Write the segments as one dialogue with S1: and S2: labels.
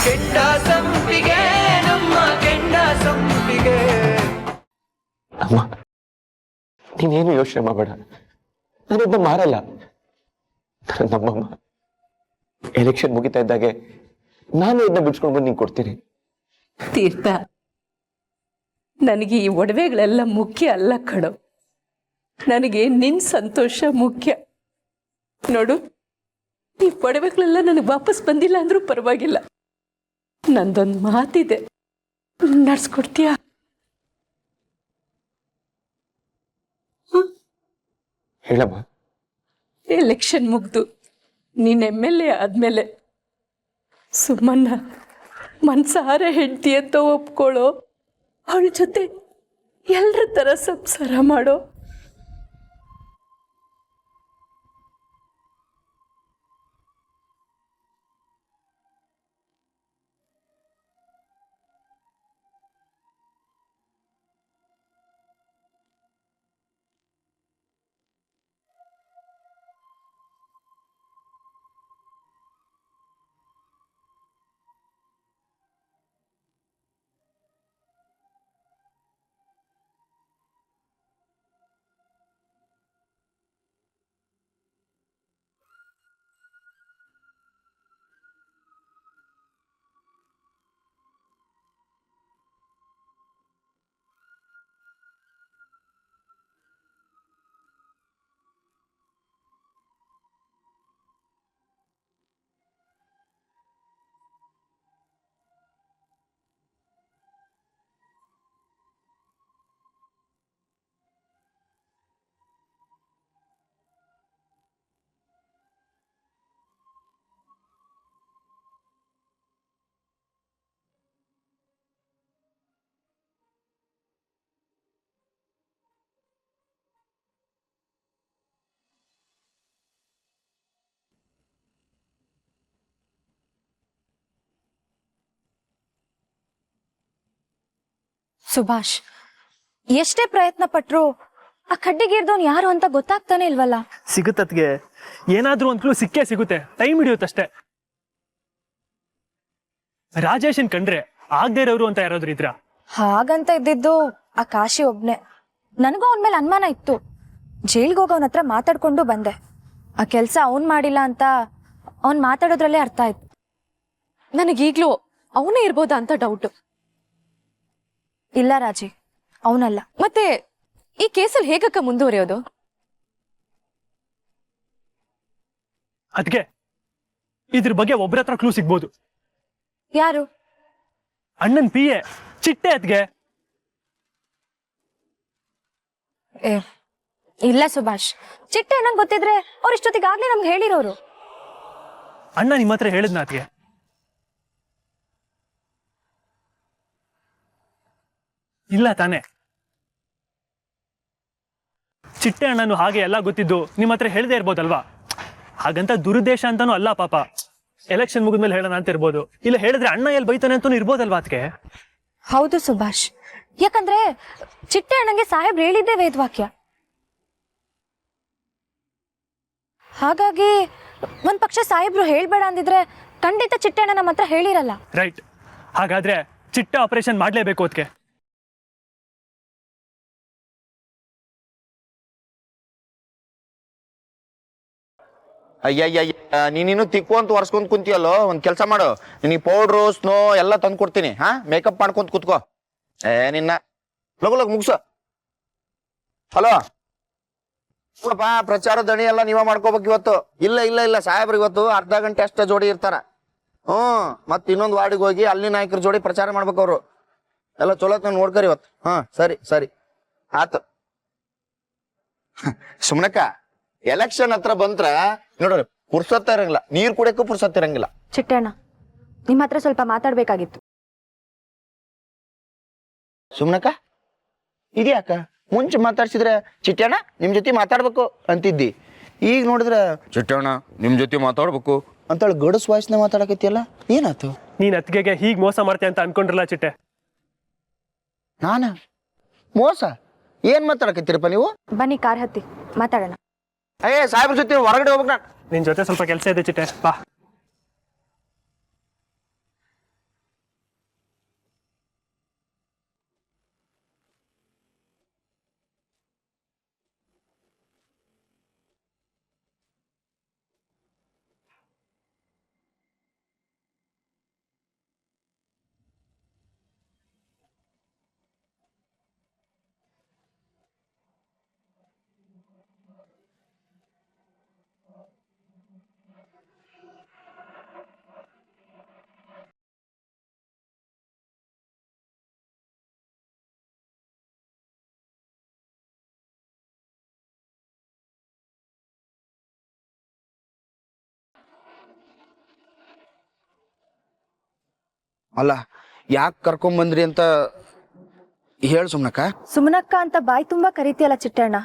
S1: ಕೆಂಡ ಸಂಪಿಗೆ ನಮ್ಮ ಕೆಂಡ ಸಂಪಿಗೆ.
S2: ಅಮ್ಮ, ನೀನೇನು ಯೋಚನೆ ಮಾಡಬೇಡ, ನಾನಿದ್ದ ಮಾರಲ್ಲ. ನಮ್ಮಮ್ಮ ಎಲೆಕ್ಷನ್ ಮುಗಿತಾ ಇದ್ದಾಗೆ ನಾನು ಇದನ್ನ ಬಿಡ್ಸ್ಕೊಂಡು ಬಂದು ನಿಂಗೆ ಕೊಡ್ತೀನಿ.
S3: ತೀರ್ಥ, ನನಗೆ ಈ ಒಡವೆಗಳೆಲ್ಲ ಮುಖ್ಯ ಅಲ್ಲ ಕಣೋ, ನನಗೆ ನಿನ್ನ ಸಂತೋಷ ಮುಖ್ಯ. ನೋಡು, ಈ ಒಡವೆಗಳೆಲ್ಲ ನನಗೆ ವಾಪಸ್ ಬಂದಿಲ್ಲ ಅಂದ್ರೂ ಪರವಾಗಿಲ್ಲ. ನಂದೊಂದು ಮಾತಿದೆ, ನಡ್ಸ್ಕೊಡ್ತೀಯಾ?
S2: ಹೇಳಮ್ಮ.
S3: ಎಲೆಕ್ಷನ್ ಮುಗ್ದು ನೀನ್ MLA ಆದ್ಮೇಲೆ ಸುಮ್ಮನ್ನ ಮನ್ಸಾರ ಹೆಂಡತಿ ಅಂತ ಒಪ್ಕೊಳ್ಳೋ, ಅವಳ ಜೊತೆ ಎಲ್ಲರ ತರ ಸಂಸಾರ ಮಾಡೋ.
S4: ಸುಭಾಷ್, ಎಷ್ಟೇ ಪ್ರಯತ್ನ ಪಟ್ರು ಆ ಕಡ್ಡಿಗೇರ್ದವನ್ ಯಾರು ಅಂತ ಗೊತ್ತಾಗ್ತಾನೆ ಇಲ್ವಲ್ಲ.
S5: ಸಿಗುತ್ತತ್ಗೆ, ಏನಾದ್ರೂ ಒಂದ್ ಕ್ಲೂ ಸಿಕ್ಕೇ ಸಿಗುತ್ತೆ, ಟೈಮ್ ಹಿಡಿಯುತ್ತಷ್ಟೇ. ರಾಜೇಶನ್ ಕಂಡ್ರೆ ಆಗದೆ ಇರೋರು ಅಂತ ಯಾರಾದ್ರೂ ಇದ್ರ?
S4: ಹಾಗಂತ ಇದ್ದಿದ್ದು ಆ ಕಾಶಿ ಒಬ್ನೇ. ನನಗೂ ಅವನ ಮೇಲೆ ಅನುಮಾನ ಇತ್ತು. ಜೈಲ್ಗೆ ಹೋಗೋವನ ಹತ್ರ ಮಾತಾಡ್ಕೊಂಡು ಬಂದೆ. ಆ ಕೆಲ್ಸ ಅವನ್ ಮಾಡಿಲ್ಲ ಅಂತ ಅವನ್ ಮಾತಾಡೋದ್ರಲ್ಲೇ ಅರ್ಥ ಆಯ್ತು.
S6: ನನಗೀಗ್ಲೂ ಅವನೇ ಇರ್ಬೋದಾ ಅಂತ ಡೌಟ್.
S4: ಇಲ್ಲ ರಾಜಿ, ಅವನಲ್ಲ.
S6: ಮತ್ತೆ ಈ ಕೇಸಲ್ಲಿ ಹೇಗಕ್ಕ ಮುಂದುವರಿಯೋದು?
S5: ಅದ್ಕೆ ಇದ್ರ ಬಗ್ಗೆ ಒಬ್ರ ಹತ್ರ ಕ್ಲೂ ಸಿಗ್ಬೋದು.
S4: ಯಾರು?
S5: ಅಣ್ಣನ್ PA ಚಿಟ್ಟೆ. ಅದ್ಗೆ
S4: ಇಲ್ಲ ಸುಭಾಷ್, ಚಿಟ್ಟೆ ನಂಗೆ ಗೊತ್ತಿದ್ರೆ ಅವ್ರ ಇಷ್ಟೊತ್ತಿಗಾಗ್ಲೇ ನಮ್ಗೆ ಹೇಳಿರೋರು.
S5: ಅಣ್ಣ ನಿಮ್ಮ ಹತ್ರ ಹೇಳಿದ್ನ ಅದ್ಗೆ? ಇಲ್ಲ ತಾನೆ? ಚಿಟ್ಟೆ ಅಣ್ಣನು ಹಾಗೆ ಎಲ್ಲ ಗೊತ್ತಿದ್ದು ನಿಮ್ಮ ಹತ್ರ ಹೇಳದೇ ಇರ್ಬೋದಲ್ವಾ? ಹಾಗಂತ ದುರುದ್ದೇಶ ಅಂತಾನು ಅಲ್ಲ ಪಾಪ. ಎಲೆಕ್ಷನ್ ಮುಗಿದ್ಮೇಲೆ ಹೇಳೋಣ ಅಂತ ಇರ್ಬೋದು, ಇಲ್ಲ ಹೇಳಿದ್ರೆ ಅಣ್ಣ ಎಲ್ಲಿ ಬೈತಾನೆ ಅಂತಾನು ಇರ್ಬೋದಲ್ವಾ ಅದಕ್ಕೆ?
S4: ಹೌದು ಸುಭಾಷ್, ಯಾಕಂದ್ರೆ ಚಿಟ್ಟೆ ಅಣ್ಣಂಗೆ ಸಾಹೇಬ್ರು ಹೇಳಿದ್ದೇ ವೇದವಾಕ್ಯ. ಹಾಗಾಗಿ ಒಂದ್ ಪಕ್ಷ ಸಾಹೇಬ್ರು ಹೇಳ್ಬೇಡ ಅಂದಿದ್ರೆ ಖಂಡಿತ ಚಿಟ್ಟೆ ಅಣ್ಣ ನಮ್ಮ ಹತ್ರ ಹೇಳಿರಲ್ಲ.
S5: ರೈಟ್. ಹಾಗಾದ್ರೆ ಚಿಟ್ಟೆ ಆಪರೇಷನ್ ಮಾಡ್ಲೇಬೇಕು ಅದಕ್ಕೆ.
S7: ಅಯ್ಯಯ್ಯ, ನೀನಿನ್ನು ತಿಕ್ಕು ಅಂತ ಒರ್ಸ್ಕೊಂಡ್ ಕುಂತಿಯಲ್ಲೋ, ಒಂದ್ ಕೆಲಸ ಮಾಡು, ನಿನಗೆ ಪೌಡ್ರು ಸ್ನೋ ಎಲ್ಲ ತಂದು ಕೊಡ್ತೀನಿ. ಮೇಕಪ್ ಮಾಡ್ಕೊಂತ ಕುತ್ಕೋ. ನಿನ್ನ ಲಗು ಲಗು ಮುಗ್ಸು. ಹಲೋ ನೋಡಪ್ಪ, ಪ್ರಚಾರ ದಣಿ ಎಲ್ಲ ನೀವ ಮಾಡ್ಕೋಬೇಕು ಇವತ್ತು. ಇಲ್ಲ ಇಲ್ಲ ಇಲ್ಲ, ಸಾಹೇಬ್ರು ಇವತ್ತು ಅರ್ಧ ಗಂಟೆ ಅಷ್ಟ ಜೋಡಿ ಇರ್ತಾರ. ಮತ್ ಇನ್ನೊಂದು ವಾರ್ಡಿಗೆ ಹೋಗಿ ಅಲ್ಲಿ ನಾಯಕರ ಜೋಡಿ ಪ್ರಚಾರ ಮಾಡ್ಬೇಕು. ಅವ್ರು ಎಲ್ಲ ಚಲೋ ನೋಡ್ಕರಿ ಇವತ್ತು. ಸರಿ ಸರಿ ಆತು. ಸುಮ್ನಕ್ಕ, ಎಲೆಕ್ಷನ್ ಹತ್ರ ಬಂದ್ರ ನೋಡ್ರಿ ಪುರ್ಸತ್ತ ಇರಂಗಿಲ್ಲ, ನೀರ್ ಕುಡಿಯಕ್ಕೂ ಪುರ್ಸತ್ತ ಇರಂಗಿಲ್ಲ.
S4: ಚಿಟ್ಟಣ್ಣ, ನಿಮ್ಮ ಹತ್ರ ಸ್ವಲ್ಪ ಮಾತಾಡ್ಬೇಕಾಗಿತ್ತು.
S7: ಸುಮ್ನಕ್ಕ, ಇದ್ಯಾಕ ಮುಂಚೆ ಮಾತಾಡ್ಸಿದ್ರೆ ಚಿಟ್ಟಣ್ಣ ನಿಮ್ ಜೊತೆ ಮಾತಾಡ್ಬೇಕು ಅಂತಿದ್ದಿ, ಈಗ ನೋಡಿದ್ರೆ ಚಿಟ್ಟಣ್ಣ ನಿಮ್ ಜೊತೆ ಮಾತಾಡ್ಬೇಕು ಅಂತೇಳಿ ಗಡಸ್ ವಾಯ್ಸ್ನ ಮಾತಾಡಕತ್ತಿಯಲ್ಲ, ಏನಾಯ್ತು?
S5: ನೀನ್ ಅತ್ತಿಗೆಗೆ ಹೀಗ್ ಮೋಸ ಮಾಡ್ತೀಯ ಅಂತ ಅನ್ಕೊಂಡ್ರಲ್ಲ ಚಿಟ್ಟೆ.
S7: ನಾನ ಮೋಸ? ಏನ್ ಮಾತಾಡಕತ್ತೀರಪ್ಪ ನೀವು?
S4: ಬನ್ನಿ ಕಾರ್ ಹತ್ತಿ ಮಾತಾಡೋಣ.
S7: ಸಾಹೇಬ್ರ ಜೊತೆ ಹೊರಗಡೆ ಹೋಗ್ಬೇಕು. ನಾನು
S5: ನಿನ್ ಜೊತೆ ಸ್ವಲ್ಪ ಕೆಲಸ ಇದೆ ಚಿಟ್ಟೆ, ಬಾ.
S7: ಅಲ್ಲ ಯಾಕೆ ಕರ್ಕೊಂಬಂದ್ರಿ ಅಂತ ಹೇಳು ಸುಮ್ನಕ್ಕ.
S4: ಸುಮನಕ್ಕ ಅಂತ ಬಾಯಿ ತುಂಬಾ ಕರಿತೀಯಲ್ಲ ಚಿಟ್ಟಣ್ಣ,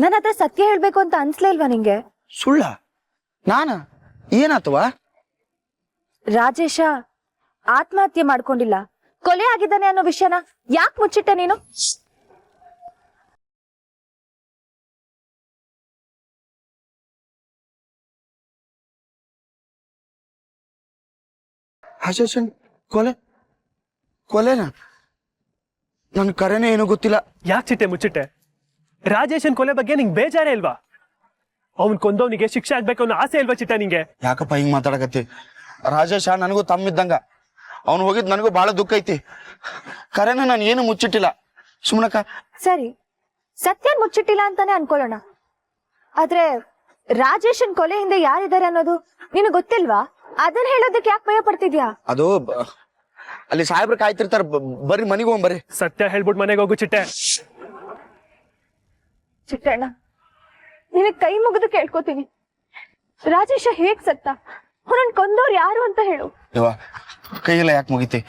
S4: ನನ್ನ ಹತ್ರ ಸತ್ಯ ಹೇಳ್ಬೇಕು ಅಂತ ಅನ್ಸ್ಲೇ ಇಲ್ವಾ ನಿಂಗೆ?
S7: ಸುಳ್ಳ? ನಾನ ಏನಾತವ?
S4: ರಾಜೇಶ ಆತ್ಮಹತ್ಯೆ ಮಾಡ್ಕೊಂಡಿಲ್ಲ, ಕೊಲೆ ಆಗಿದ್ದಾನೆ ಅನ್ನೋ ವಿಷಯನ ಯಾಕೆ ಮುಚ್ಚಿಟ್ಟೆ ನೀನು?
S7: ರಾಜೇಶನ್ ಕೊಲೆ? ಕೊಲೆನಾ? ನನ್ ಕರೆನೇ ಏನೂ ಗೊತ್ತಿಲ್ಲ.
S5: ಯಾಕೆ ಚಿಟ್ಟೆ ಮುಚ್ಚಿಟ್ಟೆ? ರಾಜೇಶನ್ ಕೊಲೆ ಬಗ್ಗೆ ನಿಂಗೆ ಬೇಜಾರೇ ಇಲ್ವಾ? ಅವ್ನ್ ಕೊಂದವನಿಗೆ ಶಿಕ್ಷೆ ಆಗ್ಬೇಕು ಅನ್ನೋ ಆಸೆ ಇಲ್ವಾ ಚಿಟ್ಟ ನಿಂಗೆ?
S7: ಯಾಕಪ್ಪ ಹಿಂಗ್ ಮಾತಾಡಕತ್ತಿ? ರಾಜೇಶ ನನಗೂ ತಮ್ಮಿದ್ದಂಗ, ಅವ್ನು ಹೋಗಿದ್ ನನಗೂ ಬಹಳ ದುಃಖ ಐತಿ. ಕರೆನ ನಾನು ಏನು ಮುಚ್ಚಿಟ್ಟಿಲ್ಲ ಸುಮ್ನಕ್ಕ.
S4: ಸರಿ, ಸತ್ಯ ಮುಚ್ಚಿಟ್ಟಿಲ್ಲ ಅಂತಾನೆ ಅನ್ಕೊಳ್ಳೋಣ, ಆದ್ರೆ ರಾಜೇಶನ್ ಕೊಲೆ ಹಿಂದೆ ಯಾರಿದ್ದಾರೆ ಅನ್ನೋದು ನಿನಗೆ ಗೊತ್ತಿಲ್ವಾ? ಅದನ್ನ ಹೇಳೋದಕ್ಕೆ ಯಾಕೆ ಭಯ ಪಡ್ತಿದ್ಯಾ?
S7: ಅದು ಅಲ್ಲಿ ಸಾಹೇಬ್ರು ಕಾಯ್ತಿರ್ತಾರ, ಬರ್ರಿ ಮನೆಗೆ ಹೋಗ್ಬರ್ರಿ.
S5: ಸತ್ಯ ಹೇಳ್ಬಿಟ್ಟು ಮನೆಗೆ ಹೋಗು ಚಿಟ್ಟೆ.
S4: ಚಿಟ್ಟಣ್ಣ, ನಿನಗ್ ಕೈ ಮುಗಿದು ಕೇಳ್ಕೊತೀನಿ, ರಾಜೇಶ ಹೇಗ್ ಸತ್ತ, ಅವನನ್ನ ಕೊಂದವ್ರು ಯಾರು ಅಂತ ಹೇಳು.
S7: ಯವ್ವ ಕೈಯೆಲ್ಲ ಯಾಕೆ ಮುಗಿತಿ?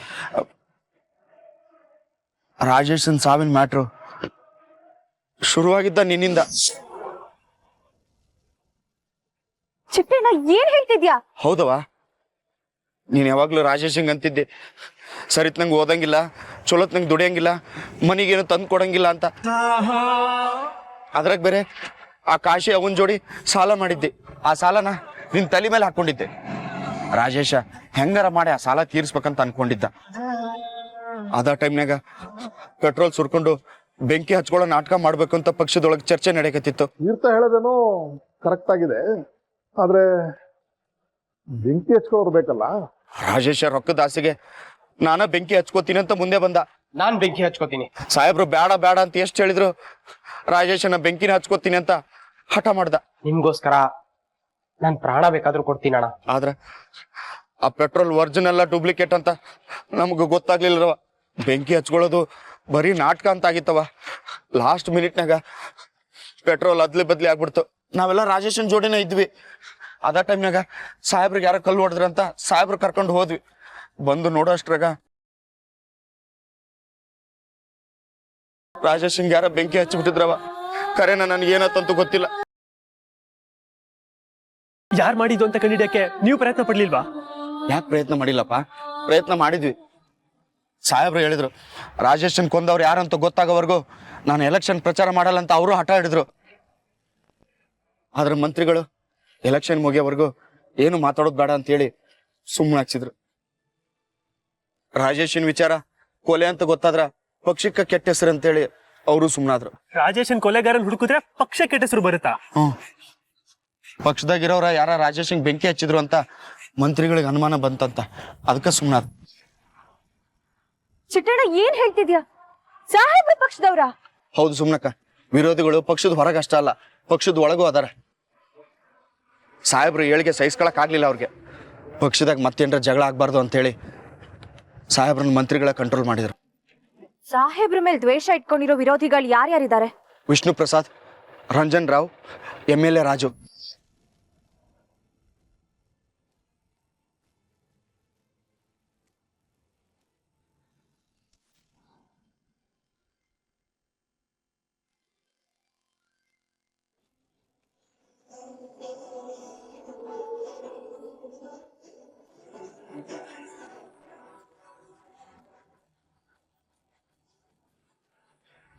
S7: ರಾಜೇಶನ್ ಸಾವಿನ ಮ್ಯಾಟ್ರು ಶುರುವಾಗಿದ್ದ ನಿನ್ನಿಂದ.
S4: ಚಿಟ್ಟಣ್ಣ, ಏನ್ ಹೇಳ್ತಿದ್ಯಾ?
S7: ಹೌದವ, ನೀನ್ ಯಾವಾಗ್ಲೂ ರಾಜೇಶಂಗ್ ಅಂತಿದ್ದೆ ಸರಿತ್ ನಂಗೆ ಓದಂಗಿಲ್ಲ, ಚಲೋತ್ ನಂಗೆ ದುಡಿಯಂಗಿಲ್ಲ, ಮನಿಗೇನು ತಂದು ಕೊಡಂಗಿಲ್ಲ ಅಂತ. ಅದ್ರಾಗ ಬೇರೆ ಆ ಕಾಶಿ ಅವನ್ ಜೋಡಿ ಸಾಲ ಮಾಡಿದ್ದೆ. ಆ ಸಾಲನ ನಿನ್ ತಲೆ ಮೇಲೆ ಹಾಕೊಂಡಿದ್ದೆ. ರಾಜೇಶ ಹೆಂಗಾರ ಮಾಡಿ ಆ ಸಾಲ ತೀರ್ಸ್ಬೇಕಂತ ಅನ್ಕೊಂಡಿದ್ದ. ಅದ ಟೈಮ್ನಾಗ ಪೆಟ್ರೋಲ್ ಸುರ್ಕೊಂಡು ಬೆಂಕಿ ಹಚ್ಕೊಳ್ಳೋ ನಾಟಕ ಮಾಡ್ಬೇಕು ಅಂತ ಪಕ್ಷದೊಳಗೆ ಚರ್ಚೆ ನಡೆಯಕತ್ತಿತ್ತು.
S8: ತೀರ್ಥ ಹೇಳೋದೇನೋ ಕರೆಕ್ಟ್ ಆಗಿದೆ, ಆದ್ರೆ ಬೆಂಕಿ ಹಚ್ಕೊಳ್ಳೋರು ಬೇಕಲ್ಲ.
S7: ರಾಜೇಶ ರೊಕ್ಕದ ಆಸೆಗೆ ನಾನ ಬೆಂಕಿ ಹಚ್ಕೋತೀನಿ ಅಂತ ಮುಂದೆ ಬಂದ.
S9: ನಾನ್ ಬೆಂಕಿ ಹಚ್ಕೋತೀನಿ.
S7: ಸಾಹೇಬ್ರು ಬೇಡ ಬೇಡ ಅಂತ ಎಷ್ಟು ಹೇಳಿದ್ರು ರಾಜೇಶನ ಬೆಂಕಿನ ಹಚ್ಕೋತೀನಿ ಅಂತ ಹಠ ಮಾಡ್ದ.
S9: ನಿಮ್ಗೋಸ್ಕರ ನಾನ್ ಪ್ರಾಣ ಬೇಕಾದ್ರೂ ಕೊಡ್ತೀನಣ್ಣ.
S7: ಆದ್ರ ಆ ಪೆಟ್ರೋಲ್ ಒರಿಜಿನಲ್ ಅಲ್ಲ ಡೂಪ್ಲಿಕೇಟ್ ಅಂತ ನಮ್ಗೆ ಗೊತ್ತಾಗ್ಲಿಲ್ಲವ. ಬೆಂಕಿ ಹಚ್ಕೊಳ್ಳೋದು ಬರೀ ನಾಟಕ ಅಂತ ಆಗಿತ್ತವ. ಲಾಸ್ಟ್ ಮಿನಿಟ್ನಾಗ ಪೆಟ್ರೋಲ್ ಅದ್ಲಿ ಬದ್ಲಿ ಆಗ್ಬಿಡ್ತು. ನಾವೆಲ್ಲ ರಾಜೇಶನ್ ಜೋಡಿನೇ ಇದ್ವಿ. ಅದ ಟೈಮ್ನಾಗ ಸಾಹೇಬ್ರಿಗೆ ಯಾರೋ ಕಲ್ಲು ಹೊಡೆದ್ರಂತ ಸಾಹೇಬ್ರು ಕರ್ಕೊಂಡು ಹೋದ್ವಿ. ಬಂದು ನೋಡೋ ಅಷ್ಟ್ರಾಗ ರಾಜೇಶನ್ಗೆ ಯಾರ ಬೆಂಕಿ ಹಚ್ಚಿಬಿಟ್ಟಿದ್ರವ. ಕರೆನ ನನ್ಗೆ ಏನಂತಂತೂ ಗೊತ್ತಿಲ್ಲ.
S5: ಯಾರು ಮಾಡಿದ್ದು ಅಂತ ಕಂಡಿಡಿಯಕ್ಕೆ ನೀವು ಪ್ರಯತ್ನ ಪಡ್ಲಿಲ್ವಾ?
S7: ಯಾಕೆ ಪ್ರಯತ್ನ ಮಾಡಿಲ್ಲಪ್ಪ? ಪ್ರಯತ್ನ ಮಾಡಿದ್ವಿ. ಸಾಹೇಬ್ರು ಹೇಳಿದ್ರು ರಾಜೇಶನ್ ಕೊಂದವ್ರು ಯಾರಂತ ಗೊತ್ತಾಗೋವರೆಗೂ ನಾನು ಎಲೆಕ್ಷನ್ ಪ್ರಚಾರ ಮಾಡಲ್ಲ ಅಂತ ಅವರು ಹಠ ಹಿಡಿದ್ರು. ಆದ್ರೆ ಮಂತ್ರಿಗಳು ಎಲೆಕ್ಷನ್ ಮುಗಿಯೋವರೆಗೂ ಏನು ಮಾತಾಡೋದು ಬೇಡ ಅಂತೇಳಿ ಸುಮ್ಮನೆ ಹಚ್ಚಿದ್ರು. ರಾಜೇಶನ್ ವಿಚಾರ ಕೊಲೆ ಅಂತ ಗೊತ್ತಾದ್ರ ಪಕ್ಷಕ್ಕೆ ಕೆಟ್ಟ ಹೆಸರು ಅಂತೇಳಿ ಅವರು ಸುಮ್ಮನಾದ್ರು.
S5: ರಾಜೇಶನ್ ಕೊಲೆಗಾರನ್ ಹುಡುಕಿದ್ರೆ ಪಕ್ಷ ಕೆಟ್ಟ ಹೆಸರು ಬರುತ್ತಾ?
S7: ಪಕ್ಷದಾಗಿರೋರ ಯಾರ ರಾಜೇಶನ್ ಬೆಂಕಿ ಹಚ್ಚಿದ್ರು ಅಂತ ಮಂತ್ರಿಗಳಿಗೆ ಅನುಮಾನ ಬಂತಂತ, ಅದಕ್ಕೆ ಸುಮ್ಮನಾದ್ರು.
S4: ಚಿಟ್ಟಣ್ಣ, ಏನ್ ಹೇಳ್ತಿದ್ಯಾ? ಸಾಹೇಬ್ರ ಪಕ್ಷದವ್ರ?
S7: ಹೌದು ಸುಮ್ನಕ್ಕ. ವಿರೋಧಿಗಳು ಪಕ್ಷದ ಹೊರಗೆ ಅಷ್ಟ ಅಲ್ಲ, ಪಕ್ಷದ ಒಳಗೂ ಅದಾರ. ಸಾಹೇಬ್ರು ಏಳಿಗೆ ಸಹಿಸ್ಕೊಳಕ್ ಆಗ್ಲಿಲ್ಲ ಅವ್ರಿಗೆ. ಪಕ್ಷದಾಗ ಮತ್ತೇನ್ರ ಜಗಳ ಆಗ್ಬಾರ್ದು ಅಂತೇಳಿ ಸಾಹೇಬ್ರನ್ನ ಮಂತ್ರಿಗಳ ಕಂಟ್ರೋಲ್ ಮಾಡಿದ್ರು.
S4: ಸಾಹೇಬ್ರ ಮೇಲೆ ದ್ವೇಷ ಇಟ್ಕೊಂಡಿರೋ ವಿರೋಧಿಗಳು ಯಾರ್ಯಾರಿದ್ದಾರೆ?
S7: ವಿಷ್ಣು ಪ್ರಸಾದ್, ರಂಜನ್ ರಾವ್, MLA ರಾಜು.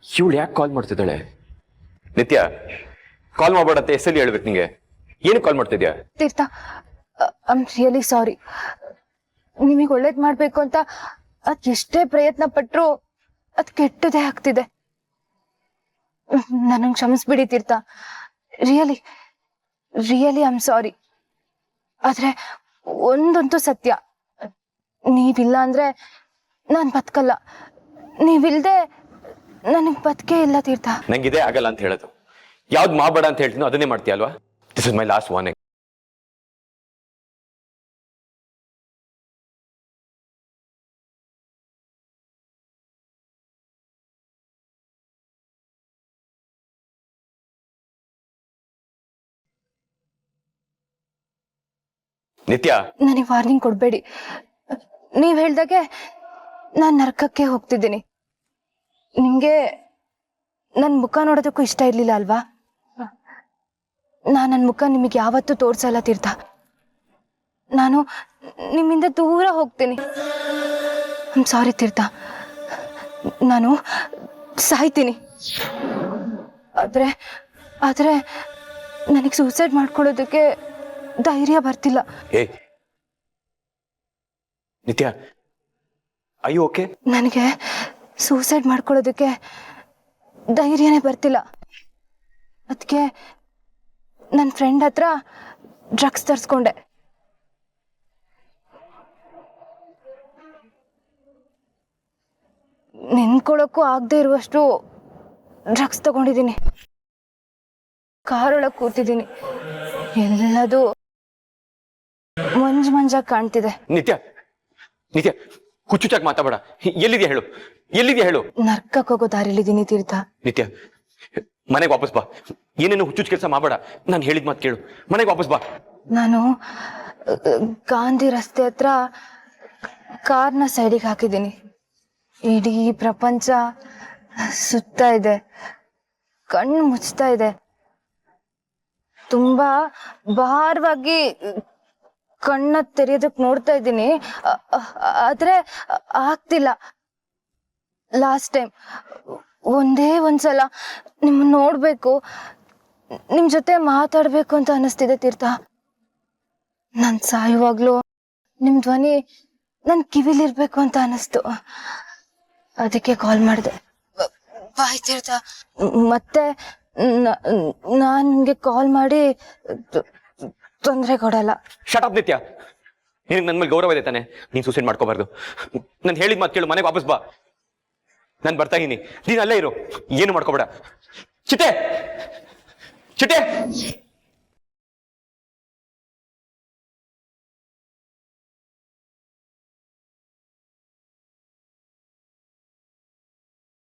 S2: ಇವಳು ಯಾಕೆ ಕಾಲ್ ಮಾಡ್ತಿದ್ದಾಳೆ? ನಿತ್ಯ, ಕಾಲ್ ಮಾಡಬೇಡಂತೆ ಎಷ್ಟಲ್ಲಿ ಹೇಳ್ಬೇಕು ನಿಂಗೆ? ಏನು ಕಾಲ್ ಮಾಡ್ತಿದ್ಯಾ?
S4: ತೀರ್ಥ, ಐ ಆಮ್ ರಿಯಲಿ ಸಾರಿ. ನಿಮಗೆ ಒಳ್ಳೇದ್ ಮಾಡ್ಬೇಕು ಅಂತ ಅದ್ ಎಷ್ಟೇ ಪ್ರಯತ್ನ ಪಟ್ರು ಅದ್ ಕೆಟ್ಟದೇ ಆಗ್ತಿದೆ. ನನಗ್ ಕ್ಷಮಿಸ್ಬಿಡಿ Theertha. Really really I am sorry. ಆದ್ರೆ ಒಂದಂತೂ ಸತ್ಯ, ನೀವಿಲ್ಲ ಅಂದ್ರೆ ನಾನ್ ಬದುಕಲ್ಲ. ನೀವಿಲ್ದೆ ನನಗ್ ಬದುಕೇ ಇಲ್ಲ ತೀರ್ಥ.
S2: ನಂಗಿದೆ ಆಗಲ್ಲ ಅಂತ ಹೇಳೋದು. ಯಾವ್ದು ಮಾಡಬೇಡ ಅಂತ ಹೇಳ್ತೀನೋ ಅದನ್ನೇ ಮಾಡ್ತೀಯ ಅಲ್ವಾ? This is my last warning. ನಿತ್ಯ,
S4: ನನಗೆ ವಾರ್ನಿಂಗ್ ಕೊಡ್ಬೇಡಿ. ನೀವ್ ಹೇಳ್ದಾಗೆ ನಾನ್ ನರಕಕ್ಕೆ ಹೋಗ್ತಿದ್ದೀನಿ. ನಿಮ್ಗೆ ನನ್ ಮುಖ ನೋಡೋದಕ್ಕೂ ಇಷ್ಟ ಇರ್ಲಿಲ್ಲ ಅಲ್ವಾ? ನನ್ ಮುಖ ನಿಮಗೆ ಯಾವತ್ತೂ ತೋರ್ಸಲ್ಲ ತೀರ್ಥ. ನಾನು ನಿಮ್ಮಿಂದ ದೂರ ಹೋಗ್ತೀನಿ. ಸಾರಿ ತೀರ್ಥ, ನಾನು ಸಾಯ್ತೀನಿ. ಆದ್ರೆ ನನಗೆ ಸೂಸೈಡ್ ಮಾಡ್ಕೊಳ್ಳೋದಕ್ಕೆ ಧೈರ್ಯ ಬರ್ತಿಲ್ಲ.
S2: ಏ ನಿತ್ಯ, ಅಯ್ಯೋ ಓಕೆ?
S4: ನನಗೆ ಸೂಸೈಡ್ ಮಾಡ್ಕೊಳ್ಳೋದಕ್ಕೆ ಧೈರ್ಯನೇ ಬರ್ತಿಲ್ಲ. ಅದಕ್ಕೆ ನನ್ನ ಫ್ರೆಂಡ್ ಹತ್ರ ಡ್ರಗ್ಸ್ ತರಿಸ್ಕೊಂಡೆ. ನಿಂತ್ಕೊಳ್ಳೋಕ್ಕೂ ಆಗದೆ ಇರುವಷ್ಟು ಡ್ರಗ್ಸ್ ತಗೊಂಡಿದ್ದೀನಿ. ಕಾರೊಳಗೆ ಕೂತಿದ್ದೀನಿ. ಎಲ್ಲದು ಮಂಜಾಗಿ ಕಾಣ್ತಿದೆ.
S2: ನಿತ್ಯ ನಿತ್ಯ, ಹುಚ್ಚುಚ್ಚಾಗಿ ಮಾತಾಡ. ಎಲ್ಲಿದ್ಯಾ ಹೇಳು.
S4: ನರ್ಕಕ್ಕೆ ಹೋಗೋ ದಾರಿಲಿದ್ದೀನಿ ತೀರ್ಥ.
S2: ನಿತ್ಯ, ಮನೆಗೆ ವಾಪಸ್ ಬಾ. ಏನೇನು ಹುಚ್ಚುಚ್ಚು ಕೆಲಸ ಮಾಡಬೇಡ. ನಾನು ಹೇಳಿದ ಮಾತು ಕೇಳು. ಮನೆಗೆ ವಾಪಸ್ ಬಾ.
S4: ನಾನು ಗಾಂಧಿ ರಸ್ತೆ ಹತ್ರ ಕಾರ್ನ ಸೈಡಿಗೆ ಹಾಕಿದ್ದೀನಿ. ಇಡೀ ಪ್ರಪಂಚ ಸುತ್ತಾ ಇದೆ, ಕಣ್ಣು ಮುಚ್ತಾ ಇದೆ. ತುಂಬಾ ಭಾರವಾಗಿ ಕಣ್ಣ ತೆರೆಯೋದಕ್ಕೆ ನೋಡ್ತಾ ಇದ್ದೀನಿ, ಆದ್ರೆ ಆಗ್ತಿಲ್ಲ. ಲಾಸ್ಟ್ ಟೈಮ್ ಒಂದೇ ಒಂದ್ಸಲ ನಿಮ್ಮನ್ನ ನೋಡ್ಬೇಕು, ನಿಮ್ ಜೊತೆ ಮಾತಾಡ್ಬೇಕು ಅಂತ ಅನಿಸ್ತಿದೆ ತೀರ್ಥ. ನಾನ್ ಸಾಯುವಾಗ್ಲೂ ನಿಮ್ ಧ್ವನಿ ನನ್ ಕಿವಿಲಿರ್ಬೇಕು ಅಂತ ಅನಿಸ್ತು. ಅದಕ್ಕೆ ಕಾಲ್ ಮಾಡಿದೆ. ಬಾಯ್ ತೀರ್ಥ. ಮತ್ತೆ ನಾನ್ ನಿಮ್ಗೆ ಕಾಲ್ ಮಾಡಿ ತೊಂದರೆ ಕೊಡಲ್ಲ.
S2: ಶಟ್ ಅಪ್ ನಿತ್ಯ. ನಿನಗೆ ನನ್ನ ಮೇಲೆ ಗೌರವ ಇದೆ ತಾನೆ? ನೀನ್ ಸೂಸೈಡ್ ಮಾಡ್ಕೋಬಾರ್ದು. ನಾನು ಹೇಳಿದ ಮಾತು ಕೇಳು. ಮನೆಗೆ ವಾಪಸ್ ಬಾ. ನಾನು ಬರ್ತಾ ಇದೀನಿ, ನೀನ್ ಅಲ್ಲೇ ಇರು. ಏನು ಮಾಡ್ಕೋಬೇಡ. ಚಿಟ್ಟೆ.